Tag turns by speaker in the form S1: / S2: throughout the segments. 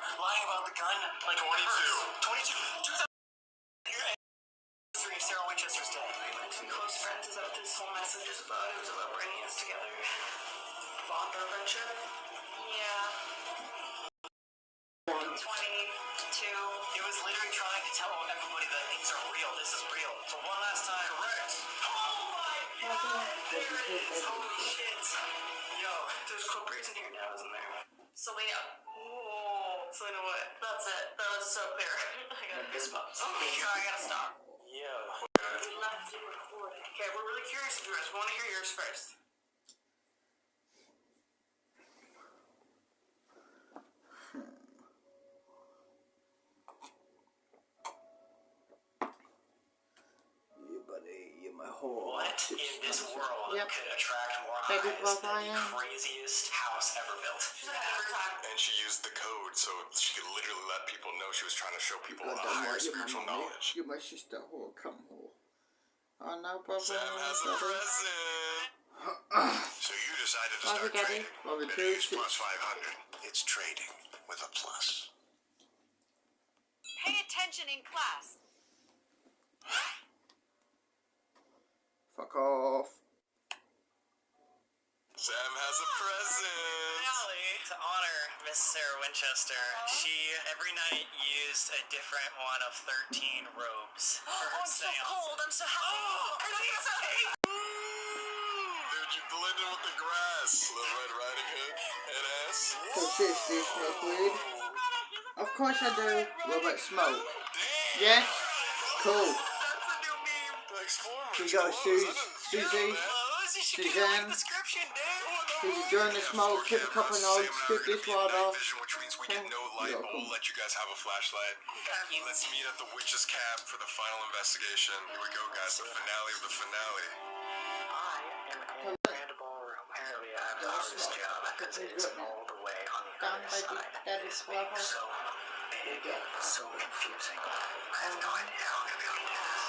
S1: Lying about the gun? Like 22. 2000. You're anniversary of Sarah Winchester's day. We meant to be close friends. Is that what this whole message is about? It was about bringing us together. Bond our friendship? Yeah. 22. It was literally trying to tell everybody that things are real. This is real. So one last time. Correct. Oh my god! There it is. Holy shit. Yo, there's culprits in here now, isn't there? Selena. Oh. Selena what? That's it. That was so clear. I got goosebumps. Oh my god, I gotta stop. Yo. We left you recording. Okay, we're really curious of yours. We want to hear yours first. What in this world could attract more eyes than the craziest house ever built?
S2: And she used the code so she could literally let people know she was trying to show people a higher spiritual knowledge.
S3: You're my sister, whore, come whore. Oh no, brother.
S2: Sam has a present. So you decided to start trading. It is plus 500. It's trading with a plus.
S4: Pay attention in class.
S3: Fuck off.
S2: Sam has a present.
S1: Finale, to honor Miss Sarah Winchester, she every night used a different one of 13 robes for her
S4: I'm so cold. I'm so happy.
S2: Dude, you blended with the grass. Little Red Riding Hood, head ass.
S3: Seriously, smoke weed? Of course I do. What about smoke? Yes? Cool. We got Susie, Suzanne. Did you join the smoke? Keep a couple of notes. Keep this water.
S2: Which means we get no light, but we'll let you guys have a flashlight. Let's meet at the witch's cab for the final investigation. Here we go, guys. The finale of the finale.
S1: I am in the ballroom. Apparently, I have the hardest job because it is all the way on the other side. This makes so big, so confusing. I have no idea how I'm gonna be able to do this.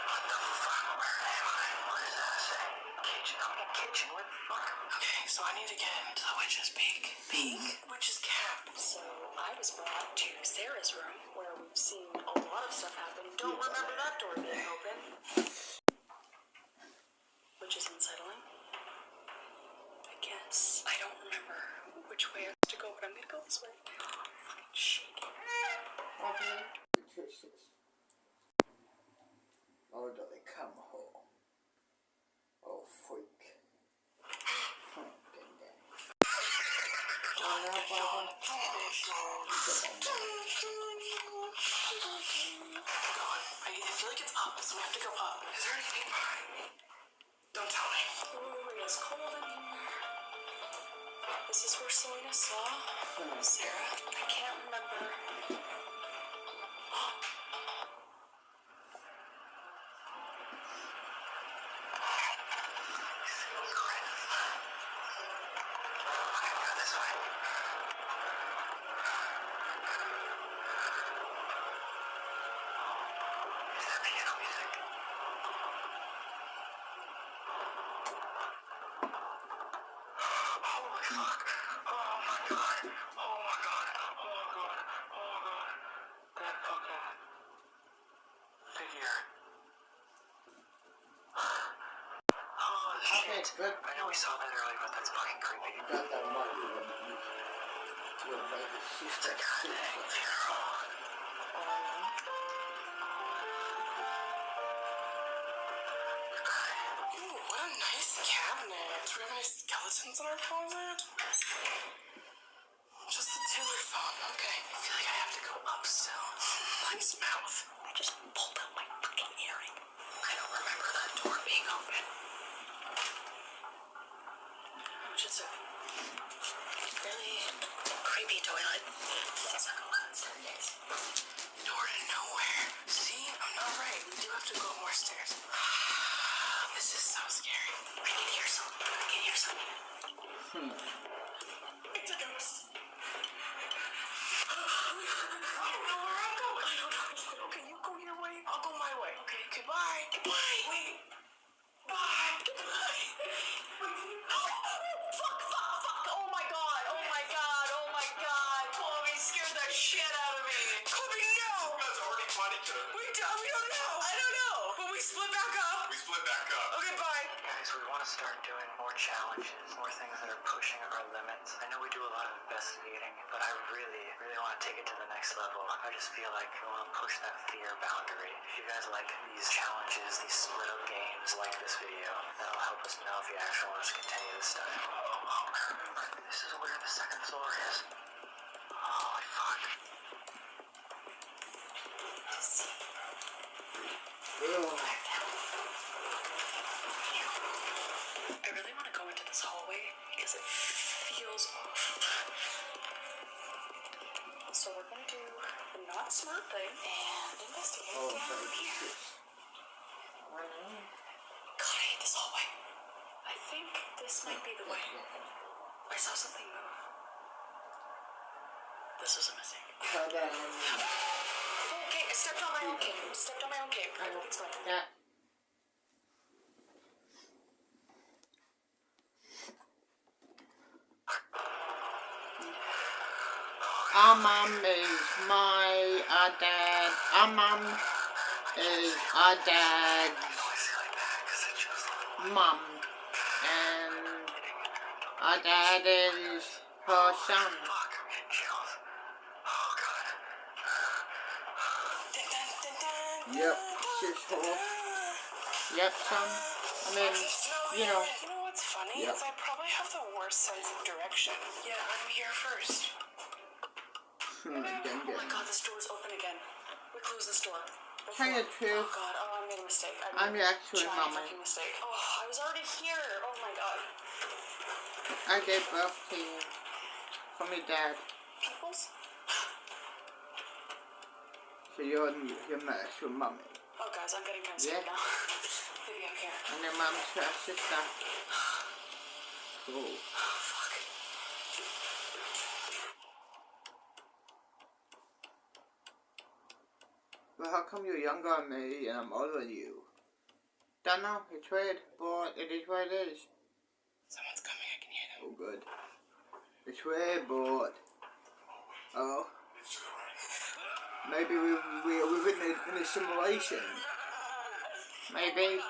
S1: What the fuck? Where am I? What does that say? Kitchen? I'm in the kitchen. Where the fuck? Okay, so I need to get into the witch's peak. Peak? Witch's cap.
S5: So I was brought to Sarah's room where we've seen a lot of stuff happen. Don't remember that door being open, which is unsettling. I guess I don't remember which way I have to go, but I'm gonna go this way. Fucking shit.
S3: Oh, do they come home? Oh, freak.
S1: I feel like it's up, so we have to go up. Is there anything behind me? Don't tell me.
S5: Ooh, it's cold in here. Is this where Selena saw Sarah? I can't remember.
S3: Good.
S1: I know we saw that earlier, but that's fucking creepy.
S3: Got that money. Your baby sister.
S5: Ooh, what a nice cabinet. Do we have any skeletons in our closet? Just the telephone. Okay. I feel like I have to go up still. Nice mouth.
S4: I just pulled out my fucking earring.
S1: I don't remember that door being open.
S5: It's a
S4: Really creepy toilet. Smells like a lot of Sundays.
S5: door to nowhere. See, I'm not right. We do have to go up more stairs. This is so scary.
S4: I can hear something. I can hear something.
S5: It's a ghost. I don't know where I'm going. I don't know. Okay, you go your way. I'll go my way. Okay, goodbye. Goodbye. Wait. Bye. Goodbye. Fuck. Oh my god. Oh my god. Oh my god. We don't know. I don't know. But we split back up.
S2: We split back up.
S5: Okay, bye.
S1: Guys, we want to start doing more challenges, more things that are pushing our limits. I know we do a lot of investigating, but I really want to take it to the next level. I just feel like we want to push that fear boundary. If you guys like these challenges, these split up games, like this video, that'll help us know if you actually want us to continue this stuff. This is where the second floor is. Holy fuck.
S4: I really want to go into this hallway because it feels off. So we're gonna do the not smart thing and investigate down here. God, I hate this hallway. I think this might be the way. I saw something move. This was a mistake. Okay, I stepped on my own cape. Stepped on my own cape. Everything's fine.
S3: Yeah. Our mum is my dad. Our mum is our dad's mum, and our dad is her son. Yep, she's her. Yep, son. I mean, you know.
S4: You know what's funny?
S3: Yep.
S4: Is I probably have the worst sense of direction. Yeah, I'm here first. Oh my god, this door's open again. We close this door.
S3: Tell you the truth,
S4: Oh god, oh, I made a mistake.
S3: I'm the actual
S4: giant
S3: mama.
S4: fucking mistake. Oh, I was already here. Oh my god.
S3: I gave birth to you from your dad.
S4: Peoples?
S3: So you're my actual mummy.
S4: Oh guys, I'm getting kind of
S3: Yeah.
S4: scared now. Maybe I'm here.
S3: And your mum's her sister. Cool.
S4: Oh fuck.
S3: Well, how come you're younger than me and I'm older than you? Don't know, it's weird, but it is what it is.
S4: Someone's coming, I can hear them.
S3: Oh, good. It's weird, but... Oh. Maybe we're within in a simulation. Maybe.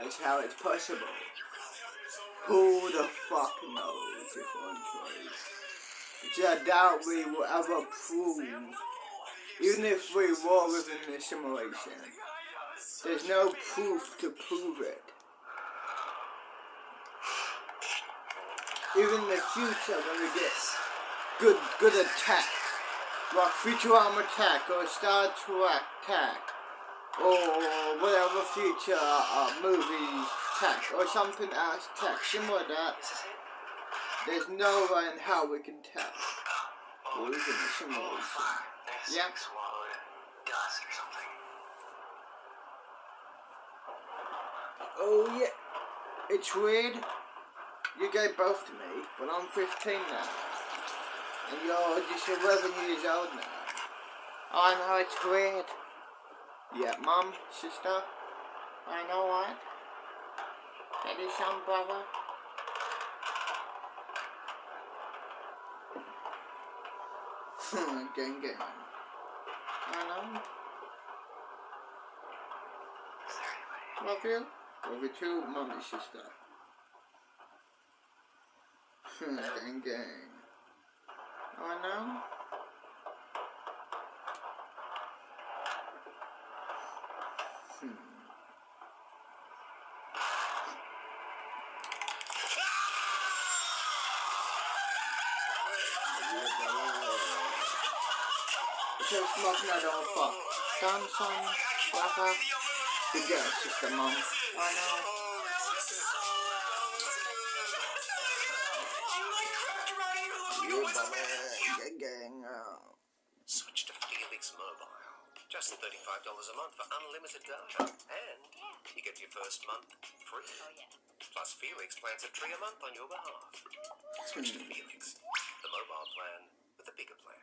S3: That's how it's possible. Who the fuck knows if I'm true? Which I doubt we will ever prove. Even if we were within a simulation. There's no proof to prove it. Even in the future when we get good attack, like Futurama attack or Star Trek attack, or whatever future movies attack, or something else attack, similar to that, there's no way in how we can tell. We're in a simulation. Yeah.
S1: Swallowed dust or something.
S3: Oh yeah, it's weird. You gave birth to me, but I'm 15 now. And you're just 11 years old now. I know, it's weird. Yeah, mum, sister, I know what. Daddy, son, brother. Gang. I know.
S1: Is there anybody?
S3: Love you. Love you too, mummy, sister. Gang. Oh no? So smoking that all fuck. Son, brother. Good girl, sister, mum. I know. You gang.
S6: Switch to Felix Mobile. Just $35 a month for unlimited data. And you get your first month free. Plus Felix plants a tree a month on your behalf. Switch to Felix, the mobile plan with a bigger plan.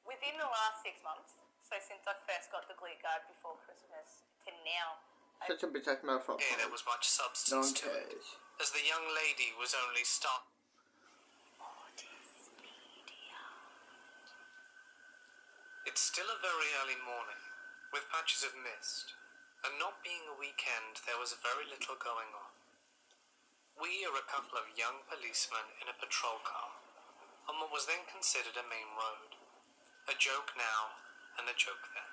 S7: Within the last 6 months, so since I first got the glue guard before Christmas to now,
S3: Such a bit like motherfucker.
S6: Yeah, there was much
S3: No
S6: substance
S3: one
S6: to it.
S3: cares.
S6: As the young lady was only
S7: oh, dear Speedy.
S8: It's still a very early morning, with patches of mist, and not being a weekend, there was very little going on. We are a couple of young policemen in a patrol car, on what was then considered a main road. A joke now, and a joke then.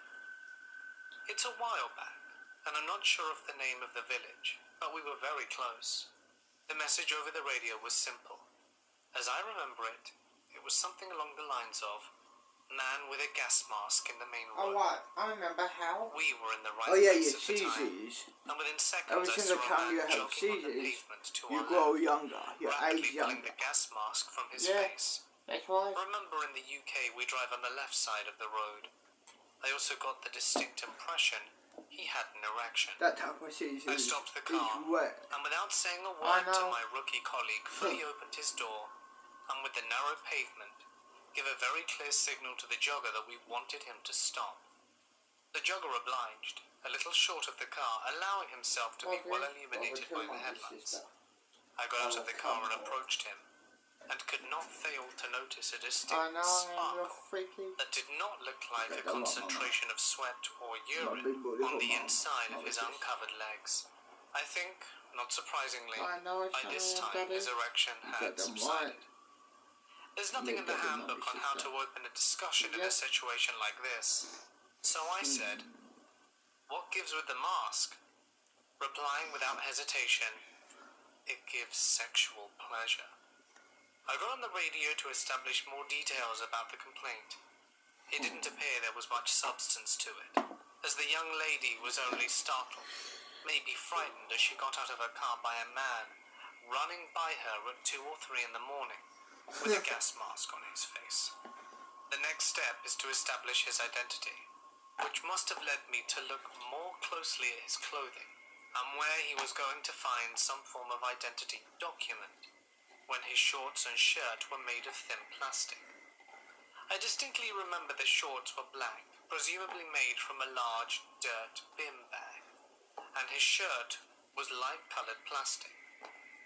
S8: It's a while back, and I'm not sure of the name of the village, but we were very close. The message over the radio was simple. As I remember it, it was something along the lines of, "Man with a gas mask in the main road."
S3: Oh, what? I remember how.
S8: We were in the right
S3: Oh, yeah,
S8: place
S3: your
S8: at the time,
S3: seizures.
S8: and within seconds
S3: Every
S8: I
S3: single
S8: saw a
S3: time
S8: man
S3: you have
S8: jogging on the
S3: seizures,
S8: pavement to
S3: you
S8: our
S3: grow
S8: left,
S3: younger. Your
S8: rapidly
S3: age
S8: pulling
S3: younger.
S8: the gas mask from his
S3: Yeah.
S8: face.
S3: That's right.
S8: Remember, in the UK, we drive on the left side of the road. I also got the distinct impression he had an erection.
S3: That type of seizures
S8: I stopped the car,
S3: is wet.
S8: and without saying a
S3: I
S8: word to
S3: know.
S8: my rookie colleague, fully opened his door, and with the narrow pavement, give a very clear signal to the jogger that we wanted him to stop. The jogger obliged, a little short of the car, allowing himself to be well illuminated by the headlights. I got out of the car and approached him, and could not fail to notice a
S3: I
S8: distinct
S3: know,
S8: spark
S3: you're freaky.
S8: that did not look like a
S3: Get along,
S8: concentration of sweat or urine on the inside of his uncovered legs. I think, not surprisingly,
S3: I know it's
S8: by this
S3: not
S8: time
S3: Daddy.
S8: his erection
S3: You
S8: had
S3: got them
S8: subsided.
S3: right.
S8: There's nothing in the
S3: Daddy,
S8: handbook
S3: Mommy,
S8: on how to
S3: sister.
S8: open a discussion in a
S3: Yep.
S8: situation like this, so I said, "What gives with the mask?" Replying without hesitation, "It gives sexual pleasure." I got on the radio to establish more details about the complaint. It didn't appear there was much substance to it, as the young lady was only startled, maybe frightened, as she got out of her car by a man running by her at 2 or 3 in the morning with a gas mask on his face. The next step is to establish his identity, which must have led me to look more closely at his clothing and where he was going to find some form of identity document when his shorts and shirt were made of thin plastic. I distinctly remember the shorts were black, presumably made from a large dirt bin bag, and his shirt was light-colored plastic,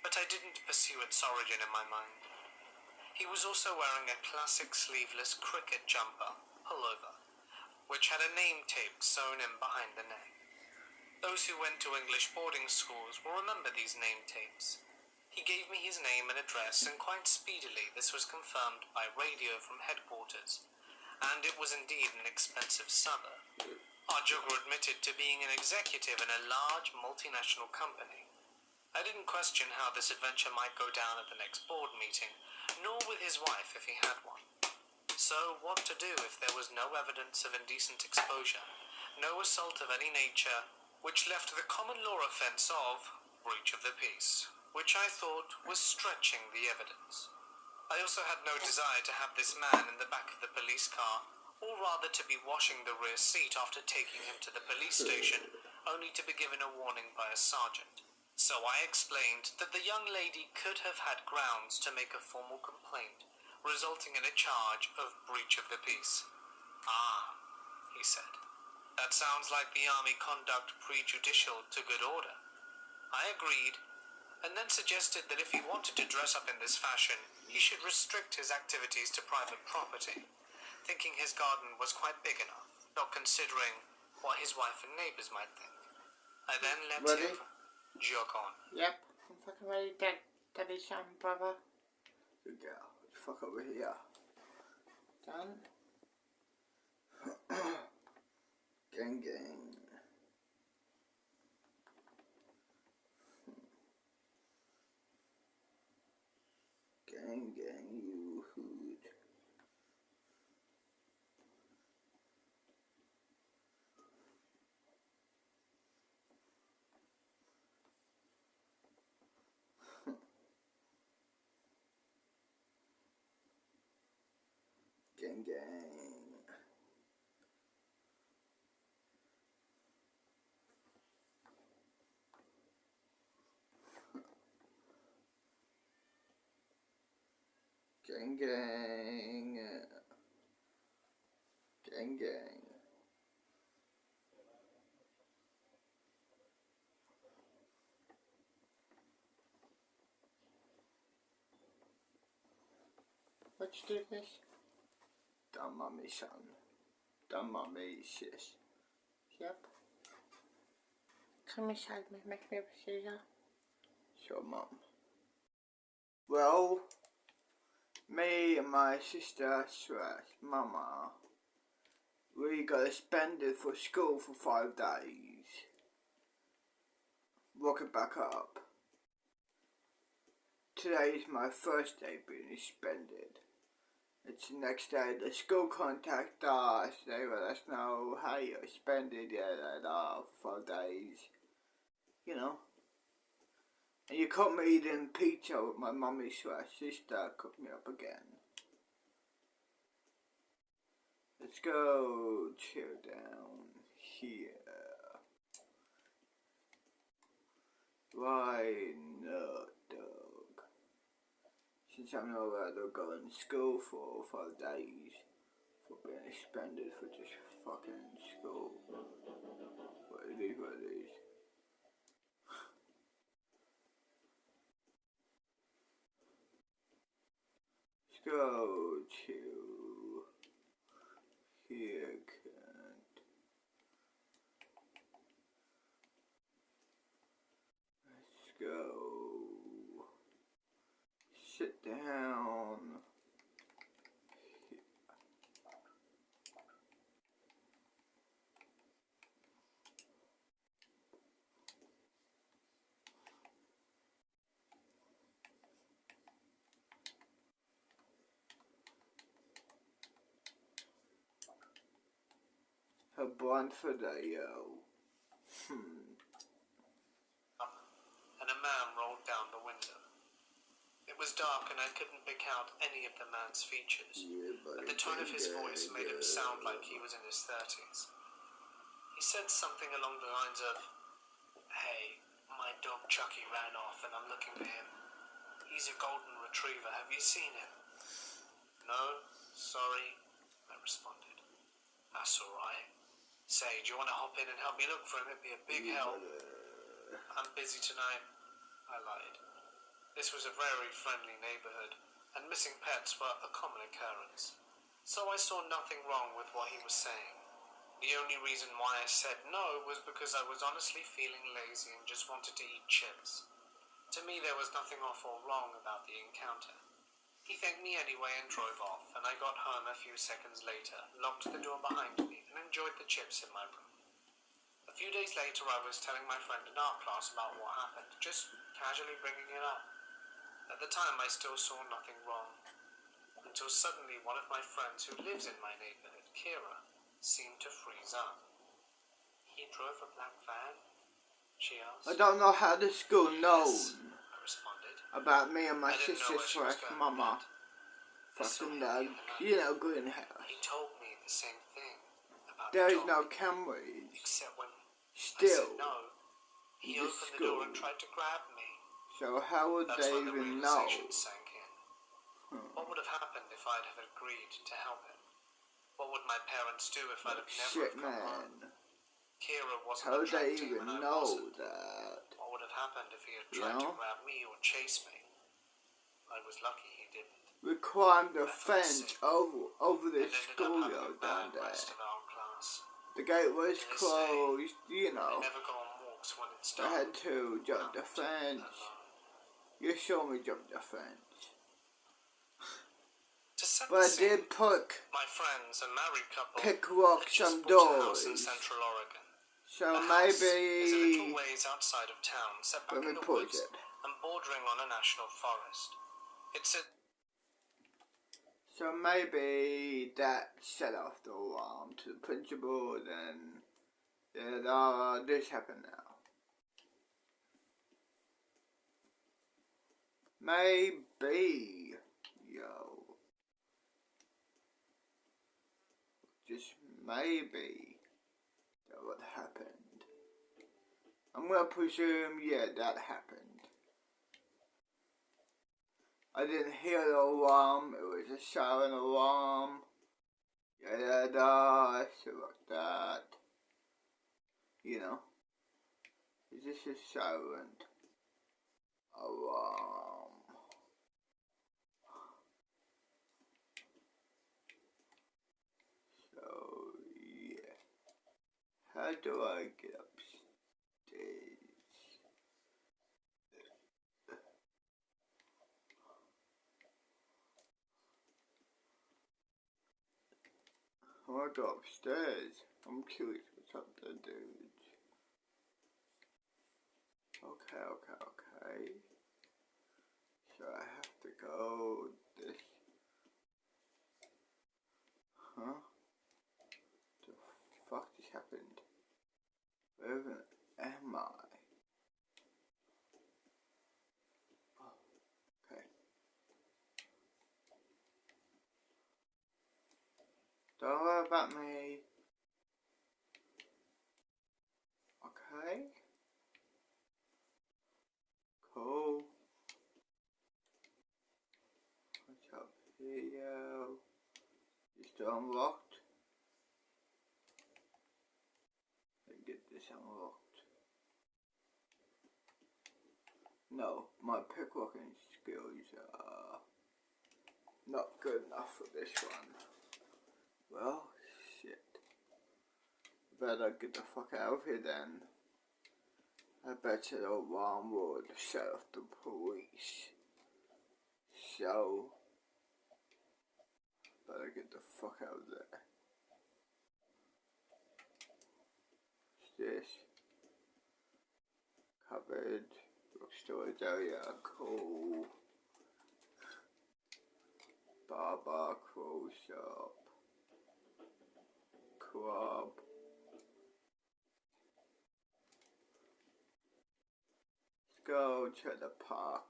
S8: but I didn't pursue its origin in my mind. He was also wearing a classic sleeveless cricket jumper, pullover, which had a name tape sewn in behind the neck. Those who went to English boarding schools will remember these name tapes. He gave me his name and address, and quite speedily this was confirmed by radio from headquarters, and it was indeed an expensive suburb. Our jogger admitted to being an executive in a large multinational company. I didn't question how this adventure might go down at the next board meeting, nor with his wife if he had one. So what to do if there was no evidence of indecent exposure, no assault of any nature, which left the common law offence of breach of the peace, which I thought was stretching the evidence. I also had no desire to have this man in the back of the police car, or rather to be washing the rear seat after taking him to the police station, only to be given a warning by a sergeant. So I explained that the young lady could have had grounds to make a formal complaint, resulting in a charge of breach of the peace. "Ah," he said, "that sounds like the army conduct prejudicial to good order." I agreed, and then suggested that if he wanted to dress up in this fashion, he should restrict his activities to private property, thinking his garden was quite big enough, not considering what his wife and neighbours might think. I then let him jog on.
S3: Yep, I'm fucking ready, Daddy, son, brother. Good girl. Fuck over here. Done. Gang, gang. Gang, gang, you hood. Gang, gang. Gang, gang. Gang, gang. Let's do this. Done, mummy, son. The mummy says. Yep. Come inside me, make me a procedure. So, Mum. Well, me and my sister / Mama, we got suspended for school for 5 days. Woke it back up. Today is my first day being suspended. It's the next day the school contacted us. They let us know how you're suspended for 5 days. You know. And you caught me eating pizza with my mummy / sister cooked me up again. Let's go chill down here. Why not, dog? Since I'm not allowed to go in school for 5 days for being suspended for just fucking school. What it is. Let's go to here, cunt. Let's go. Sit down. A blunt for the yo.
S8: And a man rolled down the window. It was dark and I couldn't pick out any of the man's features, but the tone of his voice made him sound like he was in his 30s. He said something along the lines of, "Hey, my dog Chucky ran off and I'm looking for him. He's a golden retriever, have you seen him?" "No, sorry," I responded. "That's alright. Say, do you want to hop in and help me look for him? It'd be a big help." "I'm busy tonight," I lied. This was a very friendly neighborhood, and missing pets were a common occurrence. So I saw nothing wrong with what he was saying. The only reason why I said no was because I was honestly feeling lazy and just wanted to eat chips. To me, there was nothing off or wrong about the encounter. He thanked me anyway and drove off, and I got home a few seconds later, locked the door behind me, and enjoyed the chips in my room. A few days later, I was telling my friend in art class about what happened, just casually bringing it up. At the time, I still saw nothing wrong, until suddenly one of my friends who lives in my neighborhood, Kira, seemed to freeze up. "He drove a black van?" she asked.
S3: I don't know how the school knows
S8: "Yes," I responded.
S3: about me and my
S8: I didn't know
S3: sister
S8: where she was
S3: /
S8: going
S3: Mama.
S8: with that. I saw
S3: Fucking
S8: him the other night.
S3: greenhouse.
S8: He told me the same thing about
S3: There
S8: the
S3: is
S8: dog,
S3: no cameras.
S8: except when I
S3: Still,
S8: said no, he
S3: the
S8: opened the door and
S3: school.
S8: tried to grab me.
S3: So how would
S8: That's
S3: they
S8: when the
S3: even know?
S8: realization sank in. What would have happened if I'd have agreed to help him? What would my parents do if I'd have never
S3: Shit,
S8: have come home?
S3: man.
S8: Kira wasn't
S3: How would they
S8: attractive and
S3: even
S8: I
S3: know
S8: wasn't.
S3: that?
S8: What would have happened if he had
S3: You
S8: tried to
S3: know?
S8: grab me or chase me? I was lucky he didn't.
S3: We climbed the
S8: I felt
S3: fence
S8: sick
S3: over the
S8: and ended up
S3: schoolyard
S8: having a
S3: down
S8: bad
S3: there.
S8: rest of our class.
S3: The gate was
S8: To this
S3: closed, you
S8: I
S3: know.
S8: never go on walks when it's
S3: I
S8: dark.
S3: had to jump the
S8: Out
S3: fence.
S8: alone.
S3: You saw me jump the fence.
S8: To set
S3: But
S8: the
S3: I
S8: scene,
S3: did
S8: my friends, a married couple,
S3: pick rock
S8: had just
S3: some
S8: bought a house in
S3: doors.
S8: Central Oregon.
S3: So
S8: The house is a little
S3: maybe
S8: ways outside of town, set back
S3: let me
S8: in the
S3: pause
S8: woods
S3: it.
S8: and bordering on a national forest. It's a
S3: So maybe that set off the alarm to the principal, then this happened now. Maybe, yo. Just maybe that what happened. I'm gonna presume, yeah, that happened. I didn't hear the alarm, it was a siren alarm. Shit like that. You know. It's just a silent alarm. So, do I get upstairs? I want to go upstairs. I'm curious what's up there, dudes. Okay. So I have to go this. Huh? The fuck just happened? Where even am I? Oh, okay. Don't worry about me. Okay. Cool. What's up here? You still unlocked? Let me get this unlocked. No, my pickwalking skills are not good enough for this one. Well, shit. Better get the fuck out of here then. I bet you the alarm would set off the police. So, better get the fuck out of there. What's this? Cupboard. Storage area. Cool. Barber. Crow shop. Club. Let's go to the park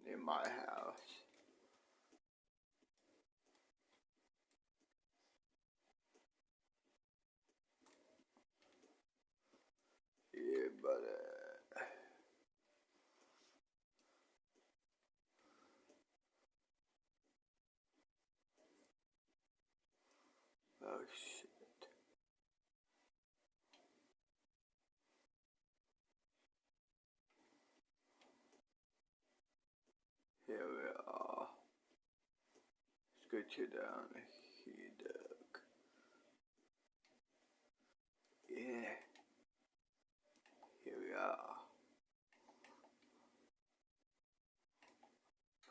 S3: near my house. Yeah, buddy. Oh shit. Here we are. Let's go down here, Doug. Yeah. Here we are.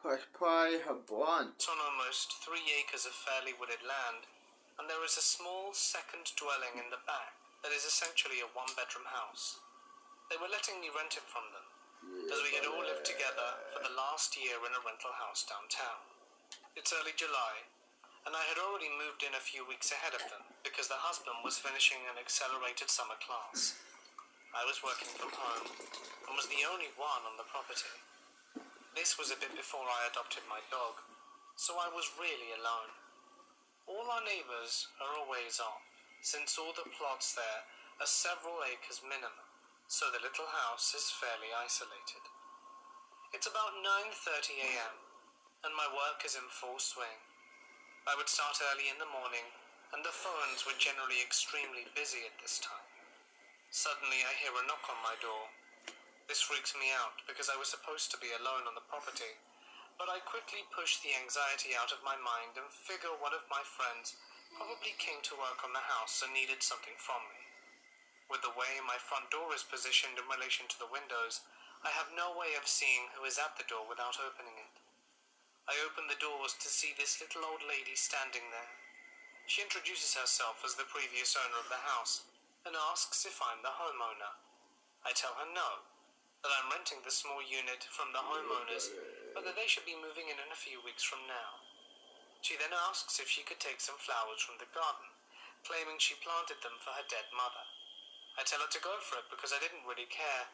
S3: Press play, her blunt.
S8: It's on almost 3 acres of fairly wooded land, and there is a small second dwelling in the back that is essentially a one-bedroom house. They were letting me rent it from them, as we had all lived together for the last year in a rental house downtown. It's early July, and I had already moved in a few weeks ahead of them because the husband was finishing an accelerated summer class. I was working from home and was the only one on the property. This was a bit before I adopted my dog, so I was really alone. All our neighbours are always off, since all the plots there are several acres minimum, so the little house is fairly isolated. It's about 9:30 a.m, and my work is in full swing. I would start early in the morning, and the phones were generally extremely busy at this time. Suddenly I hear a knock on my door. This freaks me out because I was supposed to be alone on the property, but I quickly push the anxiety out of my mind and figure one of my friends probably came to work on the house and needed something from me. With the way my front door is positioned in relation to the windows, I have no way of seeing who is at the door without opening it. I open the doors to see this little old lady standing there. She introduces herself as the previous owner of the house and asks if I'm the homeowner. I tell her no, that I'm renting the small unit from the homeowners, but that they should be moving in a few weeks from now. She then asks if she could take some flowers from the garden, claiming she planted them for her dead mother. I tell her to go for it because I didn't really care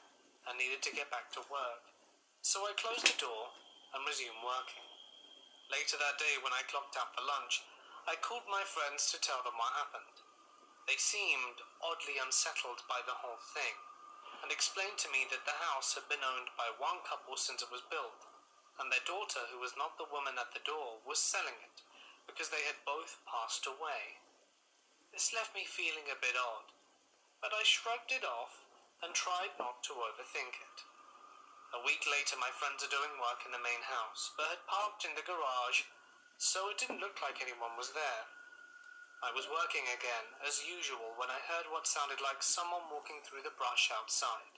S8: and needed to get back to work. So I close the door and resume working. Later that day, when I clocked out for lunch, I called my friends to tell them what happened. They seemed oddly unsettled by the whole thing, and explained to me that the house had been owned by one couple since it was built, and their daughter, who was not the woman at the door, was selling it because they had both passed away. This left me feeling a bit odd, but I shrugged it off and tried not to overthink it. A week later, my friends are doing work in the main house, but had parked in the garage, so it didn't look like anyone was there. I was working again, as usual, when I heard what sounded like someone walking through the brush outside.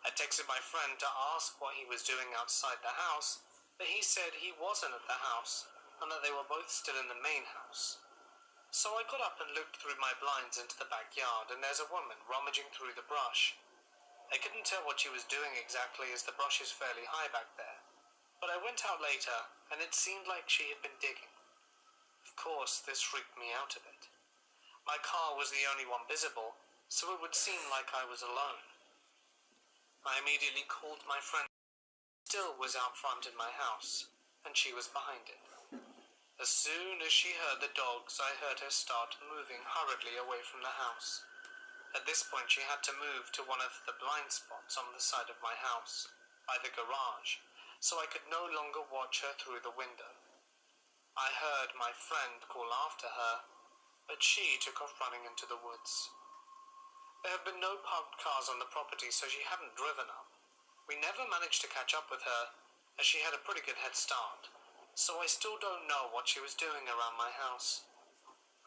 S8: I texted my friend to ask what he was doing outside the house, but he said he wasn't at the house, and that they were both still in the main house. So I got up and looked through my blinds into the backyard, and there's a woman rummaging through the brush. I couldn't tell what she was doing exactly, as the brush is fairly high back there, but I went out later, and it seemed like she had been digging. Of course, this freaked me out a bit. My car was the only one visible, so it would seem like I was alone. I immediately called my friend, who still was out front in my house, and she was behind it. As soon as she heard the dogs, I heard her start moving hurriedly away from the house. At this point, she had to move to one of the blind spots on the side of my house, by the garage, so I could no longer watch her through the window. I heard my friend call after her, but she took off running into the woods. There have been no parked cars on the property, so she hadn't driven up. We never managed to catch up with her, as she had a pretty good head start, so I still don't know what she was doing around my house.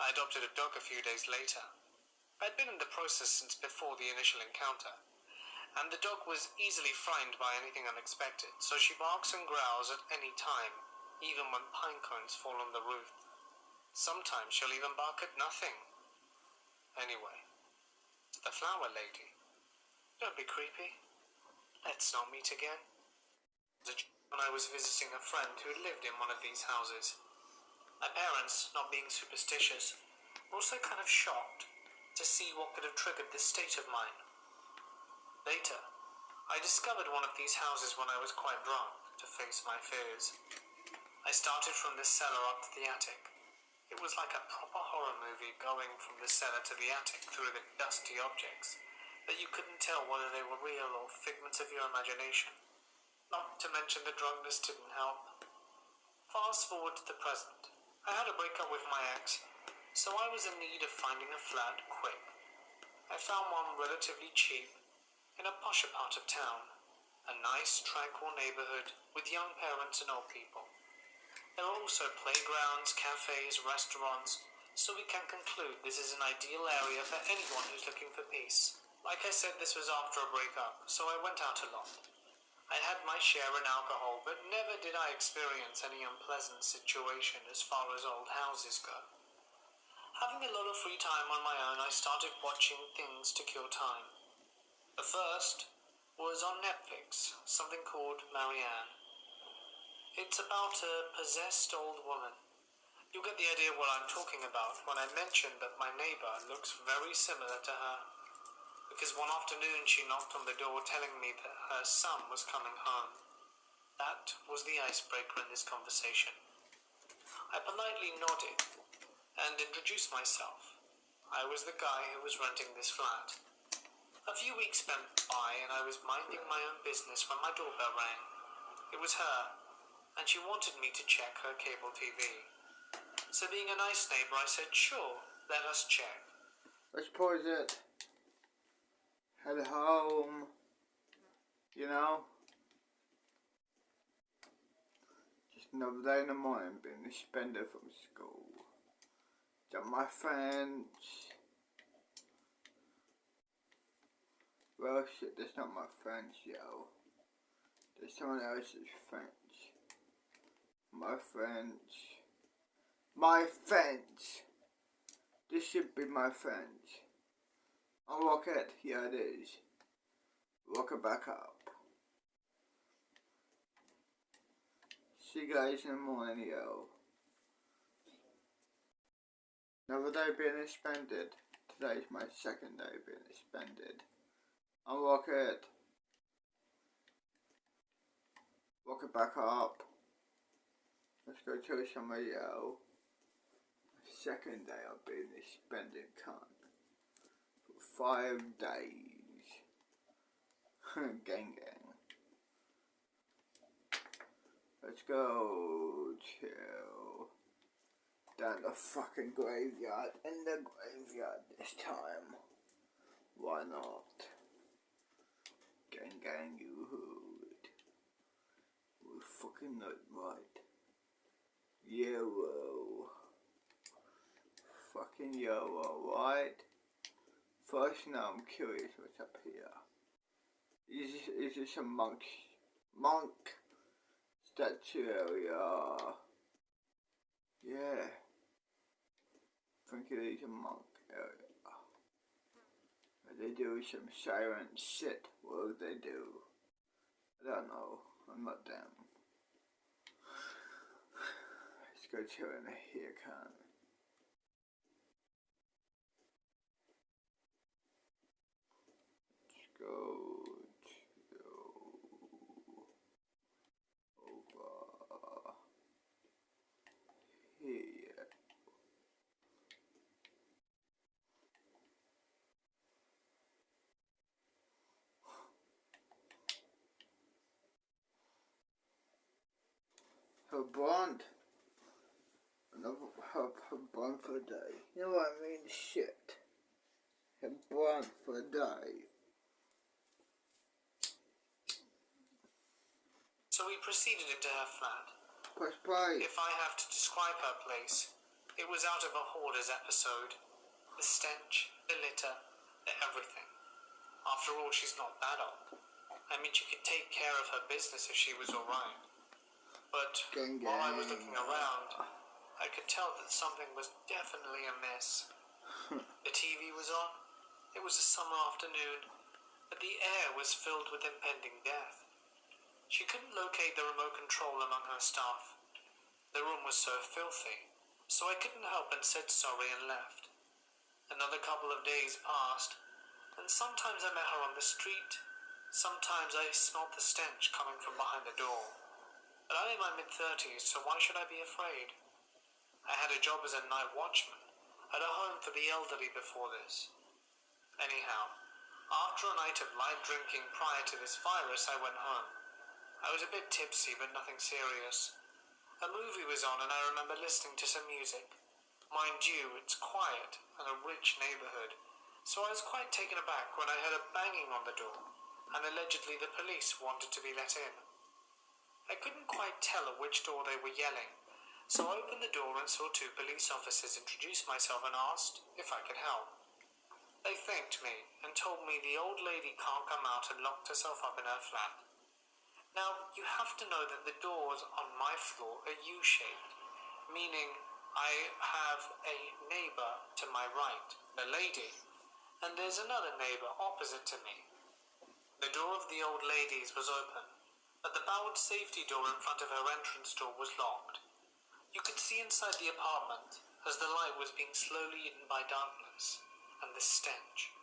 S8: I adopted a dog a few days later. I'd been in the process since before the initial encounter, and the dog was easily frightened by anything unexpected, so she barks and growls at any time, even when pine cones fall on the roof. Sometimes she'll even bark at nothing. Anyway, to the flower lady. Don't be creepy. Let's not meet again. When I was visiting a friend who lived in one of these houses. My parents, not being superstitious, were also kind of shocked to see what could have triggered this state of mine. Later, I discovered one of these houses when I was quite drunk to face my fears. I started from the cellar up to the attic. It was like a proper horror movie, going from the cellar to the attic through the dusty objects that you couldn't tell whether they were real or figments of your imagination. Not to mention the drunkenness didn't help. Fast forward to the present. I had a breakup with my ex, so I was in need of finding a flat quick. I found one relatively cheap in a posher part of town, a nice, tranquil neighborhood with young parents and old people. There are also playgrounds, cafes, restaurants, so we can conclude this is an ideal area for anyone who's looking for peace. Like I said, this was after a breakup, so I went out a lot. I had my share in alcohol, but never did I experience any unpleasant situation as far as old houses go. Having a lot of free time on my own, I started watching things to kill time. The first was on Netflix, something called Marianne. It's about a possessed old woman. You'll get the idea what I'm talking about when I mention that my neighbor looks very similar to her. Because one afternoon she knocked on the door telling me that her son was coming home. That was the icebreaker in this conversation. I politely nodded and introduced myself. I was the guy who was renting this flat. A few weeks went by and I was minding my own business when my doorbell rang. It was her, and she wanted me to check her cable TV. So being a nice neighbor, I said, sure, let us check.
S3: Let's pause it. Head home. You know? Just another day in the morning, being a spender from school. Got my friends. Well, shit, that's not my friends, yo. There's someone else's friends. My friends. My friends! This should be my friends. I'll walk it. Yeah, it is. Walk it back up. See you guys in the morning, yo. Another day being expended. Today's my second day being expended. I'll walk it. Walk it back up. Let's go to somebody else. Second day I've been spending time. For 5 days. Gang gang. Let's go to down the fucking graveyard. In the graveyard this time. Why not? Gang gang, you hood. We're fucking not right. Yeah, whoa. fucking yellow, right? First, now I'm curious what's up here. Is this a monk statue area? Yeah. I think it is a monk area. They do some silent shit. What do they do? I don't know. I'm not them. Let's go chill in here, can. Let's go over here. Her blonde. Her blonde for a day. You know what I mean? Shit. Her blonde for a day.
S8: So we proceeded into her flat.
S3: Press play.
S8: If I have to describe her place, it was out of a Hoarders episode. The stench, the litter, the everything. After all, she's not that old. I mean, she could take care of her business if she was alright. But while I was looking around, I could tell that something was definitely amiss. The TV was on. It was a summer afternoon, but the air was filled with impending death. She couldn't locate the remote control among her stuff. The room was so filthy, so I couldn't help and said sorry and left. Another couple of days passed, and sometimes I met her on the street. Sometimes I smelled the stench coming from behind the door. But I'm in my mid-30s, so why should I be afraid? I had a job as a night watchman at a home for the elderly before this. Anyhow, after a night of light drinking prior to this virus, I went home. I was a bit tipsy, but nothing serious. A movie was on, and I remember listening to some music. Mind you, it's quiet and a rich neighborhood, so I was quite taken aback when I heard a banging on the door, and allegedly the police wanted to be let in. I couldn't quite tell at which door they were yelling, so I opened the door and saw two police officers introduce myself and asked if I could help. They thanked me and told me the old lady can't come out and locked herself up in her flat. Now, you have to know that the doors on my floor are U-shaped, meaning I have a neighbor to my right, the lady, and there's another neighbor opposite to me. The door of the old lady's was open, but the powered safety door in front of her entrance door was locked. You could see inside the apartment as the light was being slowly eaten by darkness and the stench.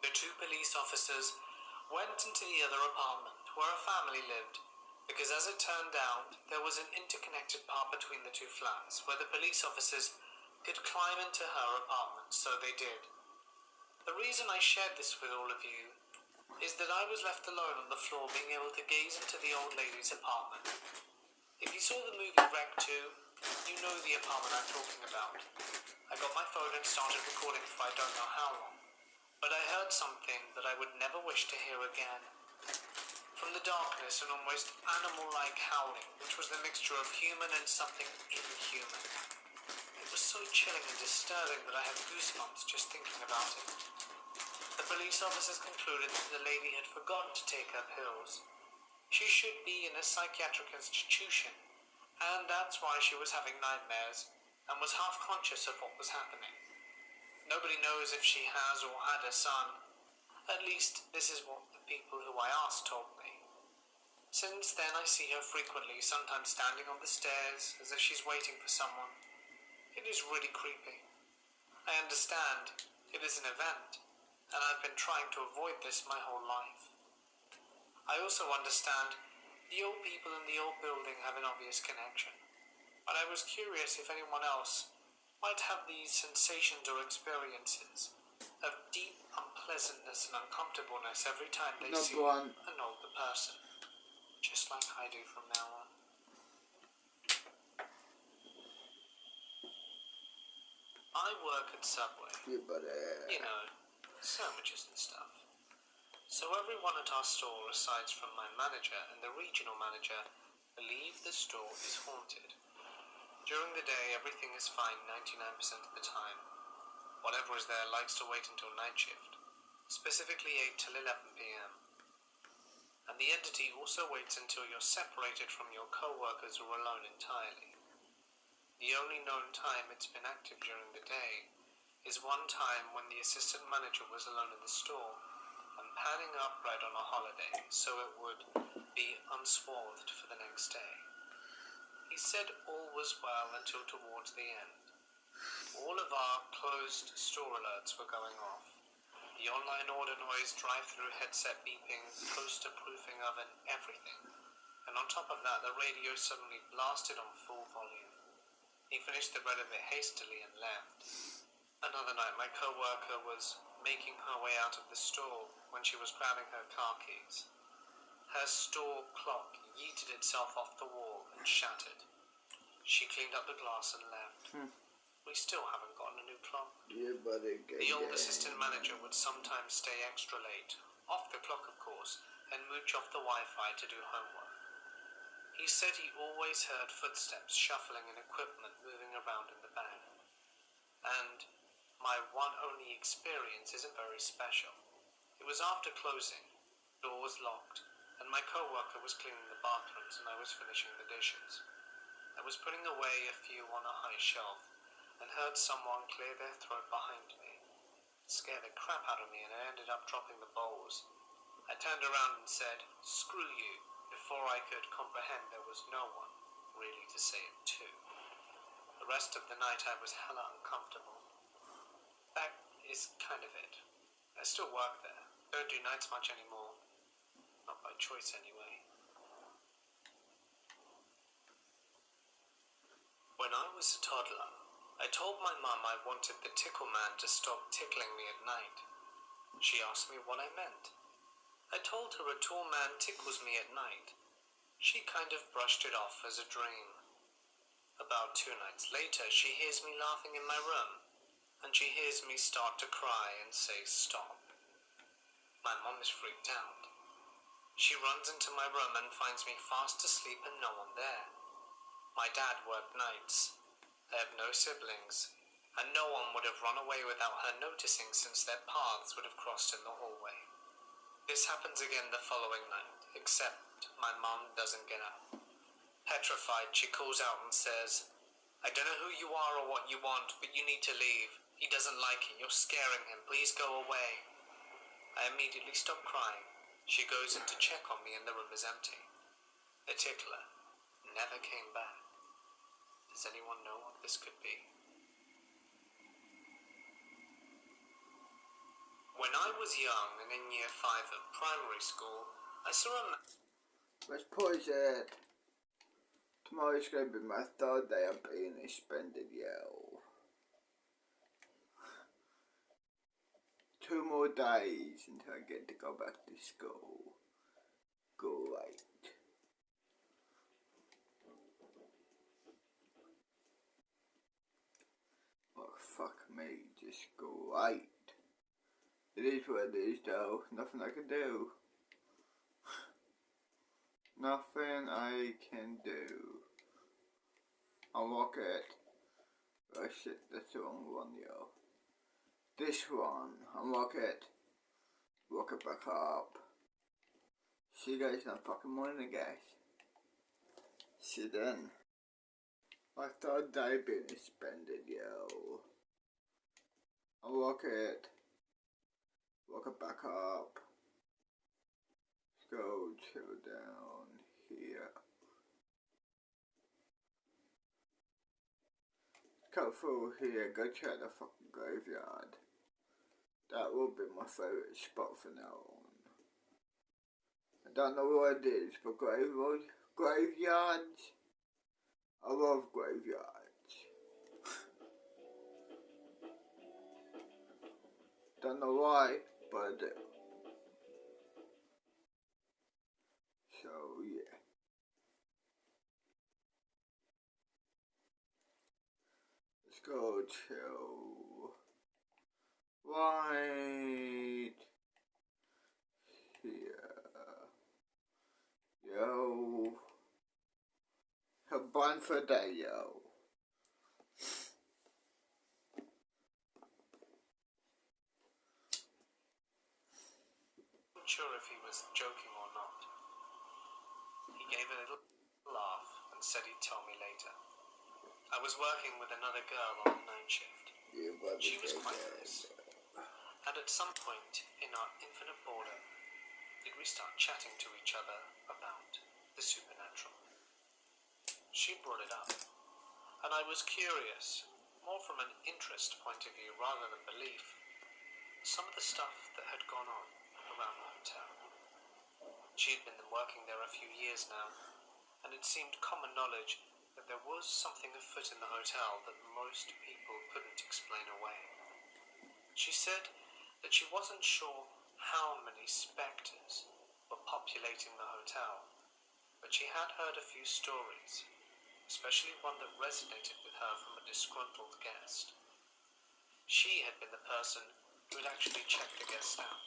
S8: The two police officers went into the other apartment where a family lived, because as it turned out, there was an interconnected part between the two flats where the police officers could climb into her apartment, so they did. The reason I shared this with all of you is that I was left alone on the floor being able to gaze into the old lady's apartment. If you saw the movie Wreck 2, you know the apartment I'm talking about. I got my phone and started recording for I don't know how long, but I heard something that I would never wish to hear again. From the darkness, an almost animal-like howling, which was the mixture of human and something inhuman. It was so chilling and disturbing that I have goosebumps just thinking about it. The police officers concluded that the lady had forgotten to take her pills. She should be in a psychiatric institution, and that's why she was having nightmares and was half conscious of what was happening. Nobody knows if she has or had a son. At least this is what the people who I asked told me. Since then I see her frequently, sometimes standing on the stairs as if she's waiting for someone. It is really creepy. I understand it is an event, and I've been trying to avoid this my whole life. I also understand the old people in the old building have an obvious connection, but I was curious if anyone else might have these sensations or experiences of deep unpleasantness and uncomfortableness every time they see an older person, just like I do from now on. I work at Subway. You know, sandwiches and stuff. So everyone at our store, aside from my manager and the regional manager, believe the store is haunted. During the day, everything is fine 99% of the time. whatever is there likes to wait until night shift, specifically 8 till 11 p.m. And the entity also waits until you're separated from your co-workers or alone entirely. The only known time it's been active during the day is one time when the assistant manager was alone in the store and panning up bread on a holiday so it would be unswathed for the next day. He said all was well until towards the end. All of our closed store alerts were going off. The online order noise, drive-through headset beeping, toaster proofing oven, everything. And on top of that, the radio suddenly blasted on full volume. He finished the bread a bit hastily and left. Another night, my co-worker was making her way out of the store when she was grabbing her car keys. Her store clock yeeted itself off the wall and shattered. She cleaned up the glass and left. We still haven't gotten a new clock.
S3: Yeah, buddy,
S8: The old assistant manager would sometimes stay extra late, off the clock of course, and mooch off the Wi-Fi to do homework. He said he always heard footsteps shuffling and equipment moving around in the back. And my one only experience isn't very special. It was after closing, door was locked, and my co-worker was cleaning the bathrooms and I was finishing the dishes. I was putting away a few on a high shelf and heard someone clear their throat behind me. It scared the crap out of me and I ended up dropping the bowls. I turned around and said, "Screw you," before I could comprehend there was no one really to say it to. The rest of the night I was hella uncomfortable. That is kind of it. I still work there. Don't do nights much anymore. Not by choice anyway. When I was a toddler, I told my mum I wanted the tickle man to stop tickling me at night. She asked me what I meant. I told her a tall man tickles me at night. She kind of brushed it off as a dream. About 2 nights later, she hears me laughing in my room, and she hears me start to cry and say stop. My mum is freaked out. She runs into my room and finds me fast asleep and no one there. My dad worked nights. I have no siblings, and no one would have run away without her noticing since their paths would have crossed in the hallway. This happens again the following night, except my mum doesn't get up. Petrified, she calls out and says, "I don't know who you are or what you want, but you need to leave. He doesn't like it. You're scaring him. Please go away." I immediately stop crying. She goes in to check on me and the room is empty. The tickler never came back. Does anyone know what this could be? When I was young and in year 5 of primary school, I saw a
S3: Let's pause it. Tomorrow's going to be my 3rd day of being suspended, yo. 2 more days until I get to go back to school. Great. Oh, fuck me, just great. It is what it is, though. Nothing I can do. Nothing I can do. Unlock it. Oh shit, that's the wrong one, yo. This one. Unlock it. Lock it back up. See you guys in the fucking morning, guys. See you then. My 3rd day being suspended, yo. Unlock it. Lock it back up. Let's go chill down here. Go through here, go check the fucking graveyard. That will be my favourite spot from now on. I don't know what it is, but graveyards, I love graveyards. Don't know why, but I do. So yeah. Let's go chill. Right here. Yo. Have fun for the day, yo.
S8: sure if he was joking or not. He gave a little laugh and said he'd tell me later. I was working with another girl on the night shift. She was quite nice. And at some point in our infinite boredom, did we start chatting to each other about the supernatural. She brought it up, and I was curious, more from an interest point of view rather than belief, some of the stuff that had gone on around the hotel. She had been working there a few years now, and it seemed common knowledge that there was something afoot in the hotel that most people couldn't explain away. She said that she wasn't sure how many spectres were populating the hotel, but she had heard a few stories, especially one that resonated with her from a disgruntled guest. She had been the person who had actually checked the guest out.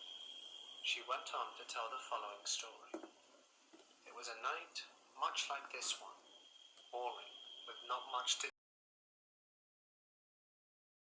S8: She went on to tell the following story. It was a night much like this one, boring, with not much to